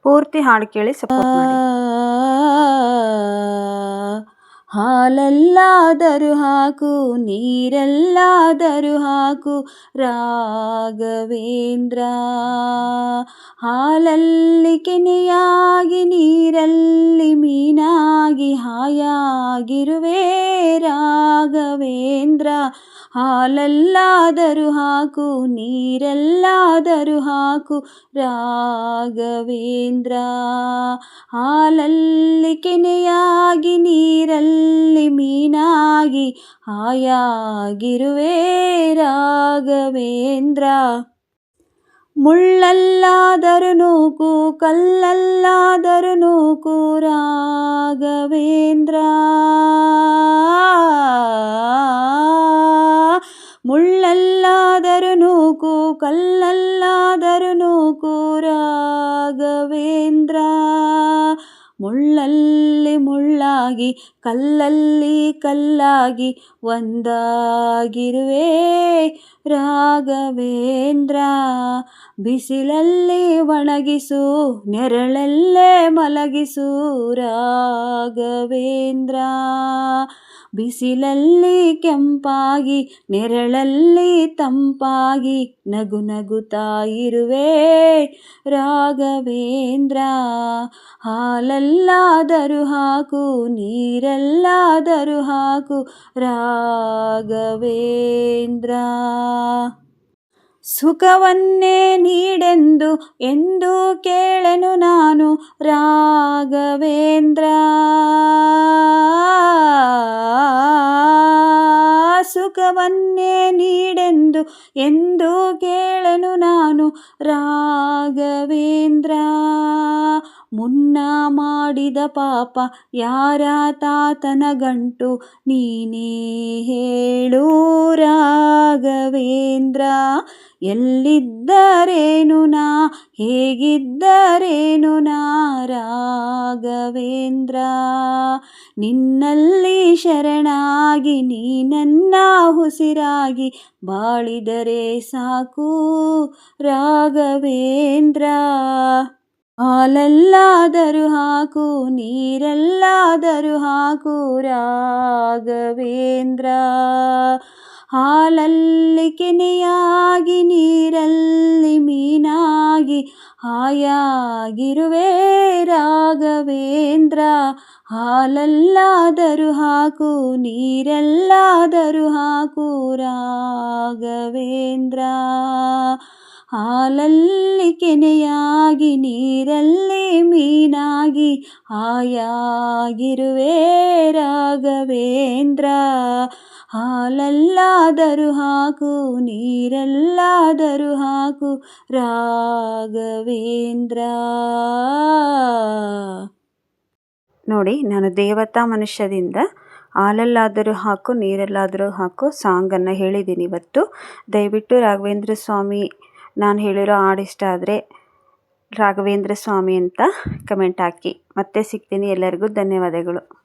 ಪೂರ್ತಿ ಹಾಡು ಕೇಳಿ ಸಪೋರ್ಟ್ ಮಾಡಿ. ಹಾಲಲ್ಲಾದರೂ ಹಾಕು, ನೀರಲ್ಲಾದರೂ ಹಾಕು ರಾಘವೇಂದ್ರ. ಹಾಲಲ್ಲಿ ಕೆನೆಯಾಗಿ, ನೀರಲ್ಲಿ ಮೀನಾಗಿ ಹಾಯಾಗಿರುವೆ ರಾಘವೇಂದ್ರ. ಹಾಲಲ್ಲಾದರೂ ಹಾಕು, ನೀರಲ್ಲಾದರೂ ಹಾಕು ರಾಘವೇಂದ್ರ. ಹಾಲಲ್ಲಿ ಕೆನೆಯಾಗಿ, ನೀರಲ್ಲಿ ಮೀನಾಗಿ ಹಾಯಾಗಿರುವೆ ರಾಘವೇಂದ್ರ. ಮುಳ್ಳಲ್ಲಾದರೂ ನೂಕು, ಕಲ್ಲಲ್ಲಾದರೂ ನೂಕು ರಾಘವೇಂದ್ರ. ಮುಳ್ಳಲ್ಲಾದರೂ ನೂಕು, ಕಲ್ಲಲ್ಲಾದರೂ ನೂಕು ರಾಘವೇಂದ್ರ. ಮುಳ್ಳಲ್ಲಿ ಮುಳ್ಳಾಗಿ, ಕಲ್ಲಲ್ಲಿ ಕಲ್ಲಾಗಿ ಒಂದಾಗಿರುವೆ ರಾಘವೇಂದ್ರ. ಬಿಸಿಲಲ್ಲಿ ಒಣಗಿಸು, ನೆರಳಲ್ಲೇ ಮಲಗಿಸು ರಾಘವೇಂದ್ರ. ಬಿಸಿಲಲ್ಲಿ ಕೆಂಪಾಗಿ, ನೆರಳಲ್ಲಿ ತಂಪಾಗಿ ನಗು ನಗುತ್ತಾ ಇರುವೆ ರಾಘವೇಂದ್ರ. ಹಾಲಲ್ಲಾದರೂ ಹಾಕು, ನೀರಲ್ಲಾದರೂ ಹಾಕು ರಾಘವೇಂದ್ರ. ಸುಖವನ್ನೇ ನೀಡೆಂದು ಎಂದು ಕೇಳೆನು ನಾನು ರಾಘವೇಂದ್ರ. ಸುಖವನ್ನೇ ನೀಡೆಂದು ಎಂದು ಕೇಳೆನು ನಾನು ರಾಘವೇಂದ್ರ. ಮುನ್ನ ಮಾಡಿದ ಪಾಪ ಯಾರ ತಾತನ ಗಂಟು ನೀನೇ ಹೇಳು ರಾಘವೇಂದ್ರ. ಎಲ್ಲಿದ್ದರೇನು ನಾ, ಹೇಗಿದ್ದರೇನು ನಾ ರಾಘವೇಂದ್ರ. ನಿನ್ನಲ್ಲಿ ಶರಣಾಗಿ, ನೀ ನನ್ನ ಉಸಿರಾಗಿ ಬಾಳಿದರೆ ಸಾಕು ರಾಘವೇಂದ್ರ. ಹಾಲಲ್ಲಾದರೂ ಹಾಕು, ನೀರಲ್ಲಾದರೂ ಹಾಕು ರಾಘವೇಂದ್ರ. ಹಾಲಲ್ಲಿ ಕೆನೆಯಾಗಿ, ನೀರಲ್ಲಿ ಮೀನಾಗಿ ಹಾಯಾಗಿರುವೆ ರಾಘವೇಂದ್ರ. ಹಾಲಲ್ಲಾದರೂ ಹಾಕು, ನೀರಲ್ಲಾದರೂ ಹಾಕು ರಾಘವೇಂದ್ರ. ಹಾಲಲ್ಲಿ ಕೆನೆಯಾಗಿ, ನೀರಲ್ಲಿ ಮೀನಾಗಿ ಹಾಯಾಗಿರುವೆ ರಾಘವೇಂದ್ರ. ಹಾಲಲ್ಲಾದರೂ ಹಾಕು, ನೀರಲ್ಲಾದರೂ ಹಾಕು ರಾಘವೇಂದ್ರ. ನೋಡಿ, ನಾನು ದೇವತಾ ಮನುಷ್ಯದಿಂದ ಹಾಲಲ್ಲಾದರೂ ಹಾಕು, ನೀರಲ್ಲಾದರೂ ಹಾಕು ಸಾಂಗನ್ನು ಹೇಳಿದ್ದೀನಿ ಇವತ್ತು. ದಯವಿಟ್ಟು ರಾಘವೇಂದ್ರ ಸ್ವಾಮಿ ನಾನು ಹೇಳಿರೋ ಹಾಡು ಇಷ್ಟ ಆದರೆ ರಾಘವೇಂದ್ರ ಸ್ವಾಮಿ ಅಂತ ಕಮೆಂಟ್ ಹಾಕಿ. ಮತ್ತೆ ಸಿಗ್ತೀನಿ. ಎಲ್ಲರಿಗೂ ಧನ್ಯವಾದಗಳು.